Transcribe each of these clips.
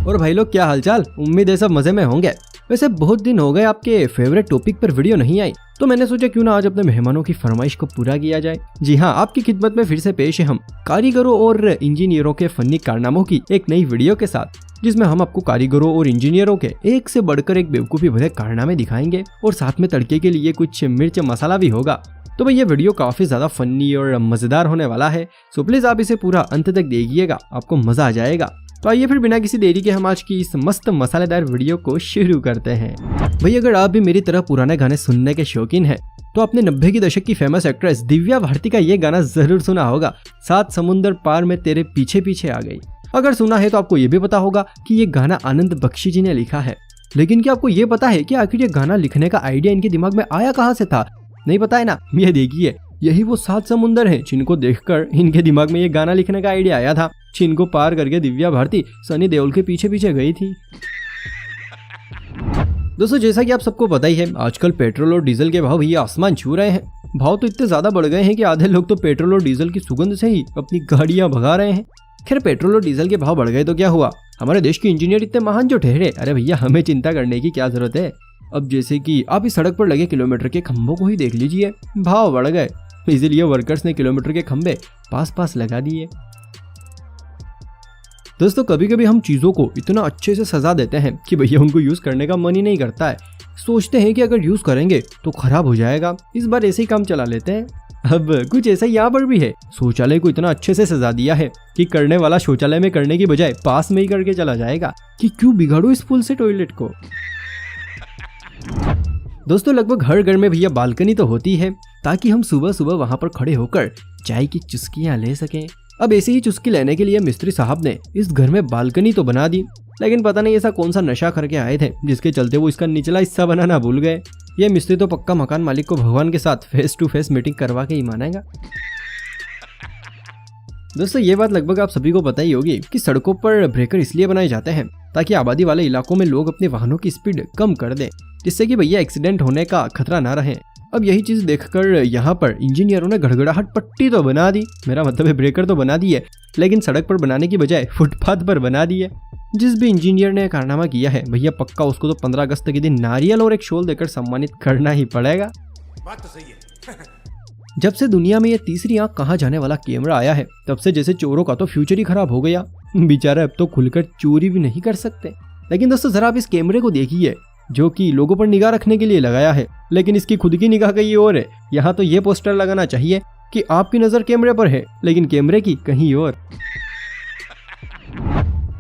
और भाई लोग क्या हालचाल, उम्मीद है सब मजे में होंगे। वैसे बहुत दिन हो गए आपके फेवरेट टॉपिक पर वीडियो नहीं आई, तो मैंने सोचा क्यों ना आज अपने मेहमानों की फरमाइश को पूरा किया जाए। जी हाँ, आपकी खिदमत में फिर से पेश है हम कारीगरों और इंजीनियरों के फनी कारनामों की एक नई वीडियो के साथ, जिसमें हम आपको कारीगरों और इंजीनियरों के एक से बढ़कर एक बेवकूफी भरे कारनामे दिखाएंगे और साथ में तड़के के लिए कुछ मिर्च मसाला भी होगा। तो भाई ये वीडियो काफी ज्यादा फनी और मजेदार होने वाला है, सो प्लीज आप इसे पूरा अंत तक देखिएगा, आपको मजा आ जाएगा। तो आइए फिर बिना किसी देरी के हम आज की इस मस्त मसालेदार वीडियो को शुरू करते हैं। भाई अगर आप भी मेरी तरह पुराने गाने सुनने के शौकीन हैं, तो आपने 90 की दशक की फेमस एक्ट्रेस दिव्या भारती का ये गाना जरूर सुना होगा, 7 समुंदर पार में तेरे पीछे पीछे आ गई। अगर सुना है तो आपको ये भी पता होगा कि ये गाना आनंद बख्शी जी ने लिखा है। लेकिन क्या आपको ये पता है कि आखिर ये गाना लिखने का आइडिया इनके दिमाग में आया कहाँ से था? नहीं पता है ना? ये देखिए, यही वो 7 समुंदर हैं जिनको देखकर इनके दिमाग में ये गाना लिखने का आइडिया आया था, जिनको पार करके दिव्या भारती सनी देओल के पीछे पीछे गई थी। दोस्तों जैसा कि आप सबको पता ही है, आजकल पेट्रोल और डीजल के भाव ये आसमान छू रहे हैं। भाव तो इतने ज्यादा बढ़ गए हैं कि आधे लोग तो पेट्रोल और डीजल की सुगंध से ही अपनी गाड़ियां भगा रहे हैं। खैर, पेट्रोल और डीजल के भाव बढ़ गए तो क्या हुआ, हमारे देश के इंजीनियर इतने महान जो ठहरे, अरे भैया हमें चिंता करने की क्या जरूरत है। अब जैसे कि आप इस सड़क पर लगे किलोमीटर के खंभों को ही देख लीजिए, भाव बढ़ गए, इसीलिए वर्कर्स ने किलोमीटर के खंभे पास लगा दिए। दोस्तों कभी कभी हम चीजों को इतना अच्छे से सजा देते हैं कि भैया उनको यूज करने का मन ही नहीं करता है। सोचते हैं कि अगर यूज करेंगे तो खराब हो जाएगा, इस बार ऐसे ही काम चला लेते हैं। अब कुछ ऐसा यहाँ पर भी है, शौचालय को इतना अच्छे से सजा दिया है कि करने वाला शौचालय में करने की बजाय पास में ही करके चला जाएगा कि क्यों बिगाड़ो इस फुल से टॉयलेट को। दोस्तों लगभग हर घर में भैया बालकनी तो होती है, ताकि हम सुबह सुबह वहां पर खड़े होकर चाय की चुस्कियां ले सकें। अब ऐसे ही चुस्की लेने के लिए मिस्त्री साहब ने इस घर में बालकनी तो बना दी, लेकिन पता नहीं ऐसा कौन सा नशा करके आए थे जिसके चलते वो इसका निचला हिस्सा बनाना भूल गए। ये मिस्त्री तो पक्का मकान मालिक को भगवान के साथ फेस टू फेस मीटिंग करवा के ही मानेगा। दोस्तों ये बात लगभग आप सभी को पता ही होगी कि सड़कों पर ब्रेकर इसलिए बनाए जाते हैं ताकि आबादी वाले इलाकों में लोग अपने वाहनों की स्पीड कम कर दें, जिससे कि भैया एक्सीडेंट होने का खतरा ना रहे। अब यही चीज देखकर यहाँ पर इंजीनियरों ने गड़गड़ाहट पट्टी तो बना दी, मेरा मतलब है ब्रेकर तो बना दी है, लेकिन सड़क पर बनाने की बजाय फुटपाथ पर बना दी है। जिस भी इंजीनियर ने कारनामा किया है भैया पक्का उसको तो 15 अगस्त के दिन नारियल और एक शॉल देकर सम्मानित करना ही पड़ेगा। बात तो सही है। जब से दुनिया में ये तीसरी आंख कहाँ जाने वाला कैमरा आया है, तब से जैसे चोरों का तो फ्यूचर ही खराब हो गया। बेचारे अब तो खुलकर चोरी भी नहीं कर सकते। लेकिन दोस्तों जरा आप इस कैमरे को देखिए, जो कि लोगों पर निगाह रखने के लिए लगाया है, लेकिन इसकी खुद की निगाह कहीं और है। यहाँ तो ये पोस्टर लगाना चाहिए कि आपकी नजर कैमरे पर है, लेकिन कैमरे की कहीं और।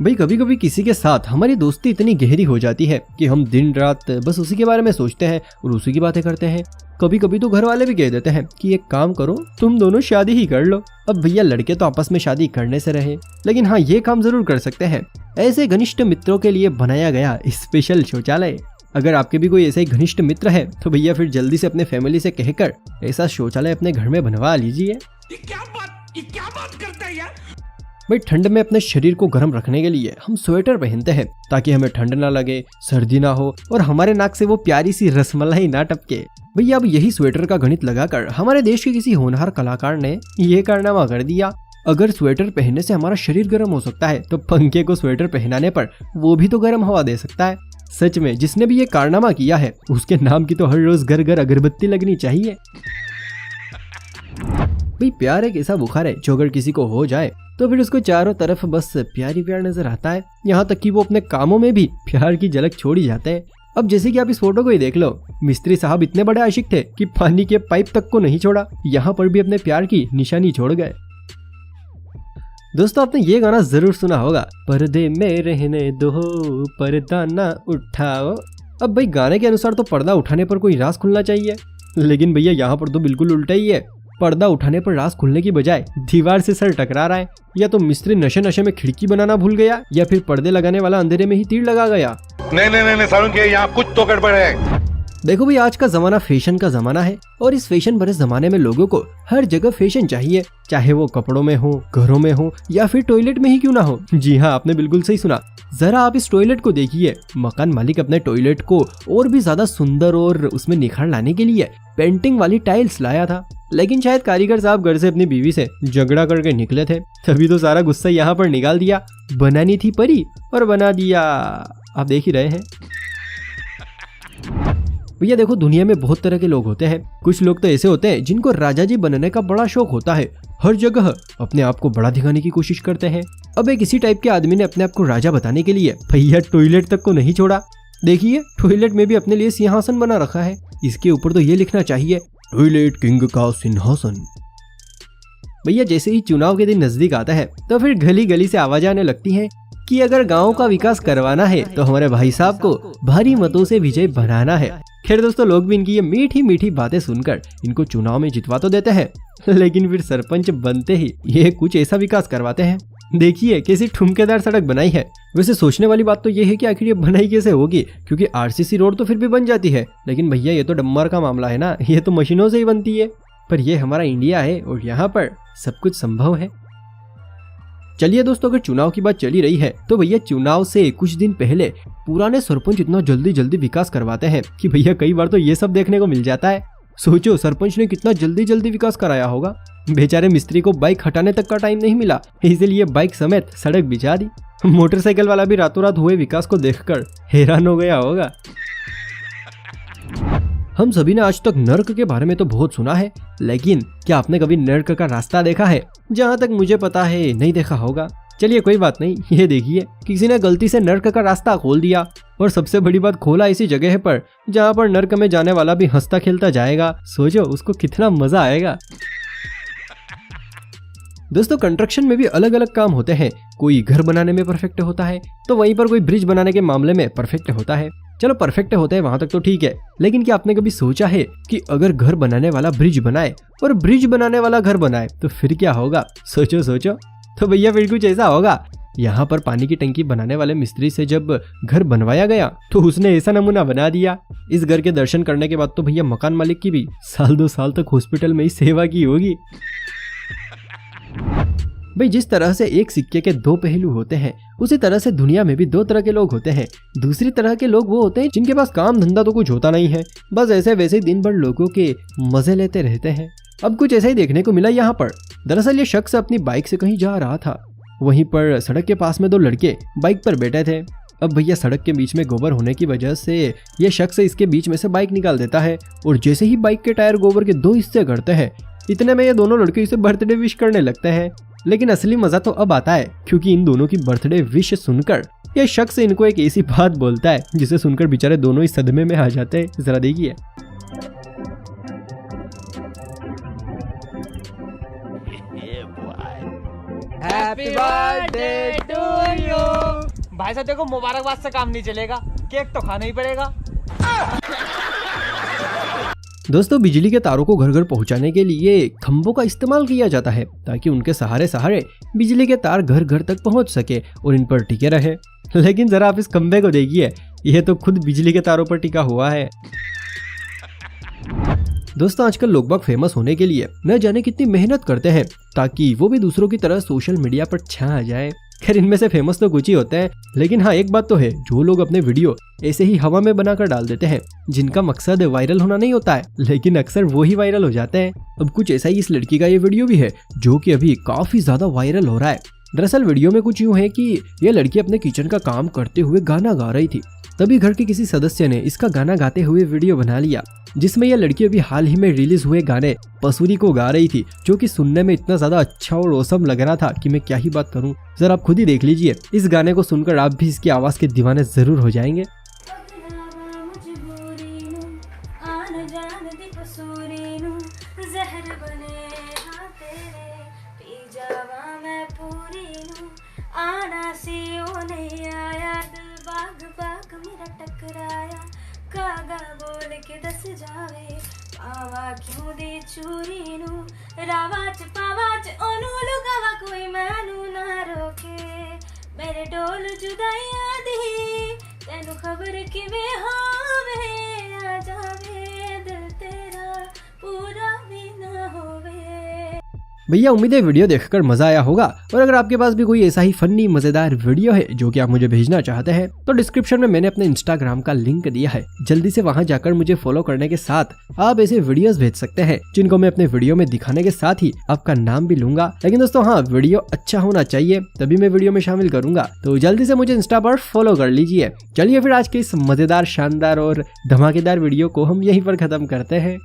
भाई कभी कभी किसी के साथ हमारी दोस्ती इतनी गहरी हो जाती है कि हम दिन रात बस उसी के बारे में सोचते हैं और उसी की बातें करते हैं। कभी कभी तो घर वाले भी कह देते हैं कि एक काम करो, तुम दोनों शादी ही कर लो। अब भैया लड़के तो आपस में शादी करने से रहे, लेकिन हाँ ये काम जरूर कर सकते हैं, ऐसे घनिष्ठ मित्रों के लिए बनाया गया स्पेशल शौचालय। अगर आपके भी कोई ऐसे घनिष्ठ मित्र है तो भैया फिर जल्दी से अपने फैमिली से कहकर ऐसा शौचालय अपने घर में बनवा लीजिए। ये क्या बात करता है यार। भाई ठंड में अपने शरीर को गर्म रखने के लिए हम स्वेटर पहनते हैं ताकि हमें ठंड ना लगे, सर्दी ना हो और हमारे नाक से वो प्यारी सी रसमलाई ना टपके। भैया अब यही स्वेटर का गणित लगाकर हमारे देश के किसी होनहार कलाकार ने ये कारनामा कर दिया। अगर स्वेटर पहनने से हमारा शरीर गर्म हो सकता है तो पंखे को स्वेटर पहनाने पर वो भी तो गर्म हवा दे सकता है। सच में जिसने भी ये कारनामा किया है उसके नाम की तो हर रोज घर घर अगरबत्ती लगनी चाहिए। भाई प्यार एक ऐसा बुखार है जो अगर किसी को हो जाए तो फिर उसको चारों तरफ बस प्यार ही प्यार नजर आता है, यहाँ तक कि वो अपने कामों में भी प्यार की झलक छोड़ ही जाते हैं। अब जैसे कि आप इस फोटो को ही देख लो, मिस्त्री साहब इतने बड़े आशिक थे कि पानी के पाइप तक को नहीं छोड़ा, यहाँ पर भी अपने प्यार की निशानी छोड़ गए। दोस्तों आपने ये गाना जरूर सुना होगा, पर्दे में रहने दो पर्दा ना उठाओ। अब भाई गाने के अनुसार तो पर्दा उठाने पर कोई राज खुलना चाहिए, लेकिन भैया यहाँ पर तो बिल्कुल उल्टा ही है। पर्दा उठाने पर राज खुलने की बजाय दीवार से सर टकरा रहा है। या तो मिस्त्री नशे नशे में खिड़की बनाना भूल गया, या फिर पर्दे लगाने वाला अंधेरे में ही तीर लगा गया। नहीं सारुण के यहाँ कुछ तो गड़बड़ है। देखो भाई, आज का जमाना फैशन का जमाना है और इस फैशन भरे जमाने में लोगों को हर जगह फैशन चाहिए, चाहे वो कपड़ों में हो, घरों में हो या फिर टॉयलेट में ही क्यों ना हो। जी हाँ, आपने बिल्कुल सही सुना। जरा आप इस टॉयलेट को देखिए। मकान मालिक अपने टॉयलेट को और भी ज्यादा सुंदर और उसमें निखार लाने के लिए पेंटिंग वाली टाइल्स लाया था, लेकिन शायद कारीगर साहब घर से अपनी बीवी से झगड़ा करके निकले थे, तभी तो सारा गुस्सा यहाँ पर निकाल दिया। बनानी थी परी और बना दिया। आप देख ही रहे हैं भैया। देखो, दुनिया में बहुत तरह के लोग होते हैं। कुछ लोग तो ऐसे होते हैं जिनको राजा जी बनने का बड़ा शौक होता है, हर जगह अपने आप को बड़ा दिखाने की कोशिश करते हैं। अब एक इसी टाइप के आदमी ने अपने आप को राजा बताने के लिए भैया टॉयलेट तक को नहीं छोड़ा। देखिए, टॉयलेट में भी अपने लिए सिंहासन बना रखा है। इसके ऊपर तो ये लिखना चाहिए, टॉयलेट किंग का सिंहासन। भैया, जैसे ही चुनाव के दिन नजदीक आता है तो फिर गली गली से आवाज आने लगती है कि अगर गांव का विकास करवाना है तो हमारे भाई साहब को भारी मतों से विजय बनाना है। खैर दोस्तों, लोग भी इनकी ये मीठी मीठी बातें सुनकर इनको चुनाव में जितवा तो देते हैं, लेकिन फिर सरपंच बनते ही ये कुछ ऐसा विकास करवाते हैं। देखिए कैसी ठुमकेदार सड़क बनाई है। वैसे सोचने वाली बात तो ये है कि आखिर ये बनाई कैसे होगी, क्योंकि आरसीसी रोड तो फिर भी बन जाती है, लेकिन भैया ये तो डम्मर का मामला है ना, ये तो मशीनों से ही बनती है। पर ये हमारा इंडिया है और यहाँ पर सब कुछ संभव है। चलिए दोस्तों, अगर चुनाव की बात चली रही है तो भैया चुनाव से कुछ दिन पहले पुराने सरपंच इतना जल्दी जल्दी विकास करवाते हैं कि भैया कई बार तो ये सब देखने को मिल जाता है। सोचो, सरपंच ने कितना जल्दी जल्दी विकास कराया होगा। बेचारे मिस्त्री को बाइक हटाने तक का टाइम नहीं मिला, इसीलिए बाइक समेत सड़क बिछा दी। मोटरसाइकिल वाला भी रातों रात हुए विकास को देखकर हैरान हो गया होगा। हम सभी ने आज तक नर्क के बारे में तो बहुत सुना है, लेकिन क्या आपने कभी नर्क का रास्ता देखा है? जहाँ तक मुझे पता है नहीं देखा होगा। चलिए कोई बात नहीं, ये देखिए किसी ने गलती से नर्क का रास्ता खोल दिया, और सबसे बड़ी बात खोला ऐसी जगह पर जहाँ पर नर्क में जाने वाला भी हंसता खेलता जाएगा। सोचो उसको कितना मजा आएगा। दोस्तों, कंस्ट्रक्शन में भी अलग अलग काम होते हैं। कोई घर बनाने में परफेक्ट होता है तो वहीं पर कोई ब्रिज बनाने के मामले में परफेक्ट होता है। चलो परफेक्ट होते हैं वहां तक तो ठीक है, लेकिन क्या आपने कभी सोचा है कि अगर घर बनाने वाला ब्रिज बनाए और ब्रिज बनाने वाला घर बनाए तो फिर क्या होगा? सोचो सोचो। तो भैया फिर कुछ ऐसा होगा। यहाँ पर पानी की टंकी बनाने वाले मिस्त्री से जब घर बनवाया गया तो उसने ऐसा नमूना बना दिया। इस घर के दर्शन करने के बाद तो भैया मकान मालिक की भी साल 2 साल तक हॉस्पिटल में ही सेवा की होगी। भाई, जिस तरह से एक सिक्के के 2 पहलू होते हैं, उसी तरह से दुनिया में भी 2 तरह के लोग होते हैं। दूसरी तरह के लोग वो होते हैं जिनके पास काम धंधा तो कुछ होता नहीं है, बस ऐसे वैसे दिन भर लोगों के मजे लेते रहते हैं। अब कुछ ऐसा ही देखने को मिला यहाँ पर। दरअसल ये शख्स अपनी बाइक से कहीं जा रहा था, वहीं पर सड़क के पास में 2 लड़के बाइक पर बैठे थे। अब भैया सड़क के बीच में गोबर होने की वजह से ये शख्स इसके बीच में से बाइक निकाल देता है, और जैसे ही बाइक के टायर गोबर के 2 हिस्से करते हैं, इतने में ये दोनों लड़के इसे बर्थडे विश करने लगते हैं। लेकिन असली मजा तो अब आता है, क्योंकि इन दोनों की बर्थडे विश सुनकर यह शख्स इनको एक ऐसी बात बोलता है जिसे सुनकर बेचारे दोनों ही सदमे में आ जाते हैं। जरा देखिए। Happy birthday to you. भाई साहब देखो, मुबारकबाद से काम नहीं चलेगा, केक तो खाना ही पड़ेगा। दोस्तों, बिजली के तारों को घर घर पहुंचाने के लिए खंभों का इस्तेमाल किया जाता है, ताकि उनके सहारे सहारे बिजली के तार घर घर तक पहुंच सके और इन पर टिके रहे। लेकिन जरा आप इस खंभे को देखिए, यह तो खुद बिजली के तारों पर टिका हुआ है। दोस्तों, आजकल लोग बाग फेमस होने के लिए न जाने कितनी मेहनत करते हैं, ताकि वो भी दूसरों की तरह सोशल मीडिया पर छा जाए। खैर, इनमें से फेमस तो कुछ ही होते हैं, लेकिन हाँ एक बात तो है, जो लोग अपने वीडियो ऐसे ही हवा में बनाकर डाल देते हैं, जिनका मकसद वायरल होना नहीं होता है, लेकिन अक्सर वो ही वायरल हो जाते हैं। अब कुछ ऐसा ही इस लड़की का ये वीडियो भी है, जो कि अभी काफी ज्यादा वायरल हो रहा है। दरअसल वीडियो में कुछ यूँ है कि यह लड़की अपने किचन का काम करते हुए गाना गा रही थी। तभी घर के किसी सदस्य ने इसका गाना गाते हुए वीडियो बना लिया, जिसमें यह लड़की अभी हाल ही में रिलीज हुए गाने पसूरी को गा रही थी, जो कि सुनने में इतना ज्यादा अच्छा और औसम लग रहा था कि मैं क्या ही बात करूं। जरा आप खुद ही देख लीजिए। इस गाने को सुनकर आप भी इसकी आवाज के दीवाने जरूर हो जाएंगे। कागा बोल के दस जावे पावा क्यों दे चूरी नू रावाच पावाच ओनू लुगावा कोई मैनू ना रोके मेरे डोल जुदाइयां दी तेनू खबर किवें होवे आ जावे भैया उम्मीद है वीडियो देखकर मजा आया होगा, और अगर आपके पास भी कोई ऐसा ही फनी मजेदार वीडियो है जो कि आप मुझे भेजना चाहते हैं तो डिस्क्रिप्शन में मैंने अपने इंस्टाग्राम का लिंक दिया है, जल्दी से वहां जाकर मुझे फॉलो करने के साथ आप ऐसे वीडियोस भेज सकते हैं जिनको मैं अपने वीडियो में दिखाने के साथ ही आपका नाम भी लूंगा। लेकिन दोस्तों हाँ, वीडियो अच्छा होना चाहिए तभी मैं वीडियो में शामिल करूंगा, तो जल्दी से मुझे इंस्टा पर फॉलो कर लीजिए। चलिए फिर आज के इस मजेदार, शानदार और धमाकेदार वीडियो को हम यहीं पर खत्म करते हैं।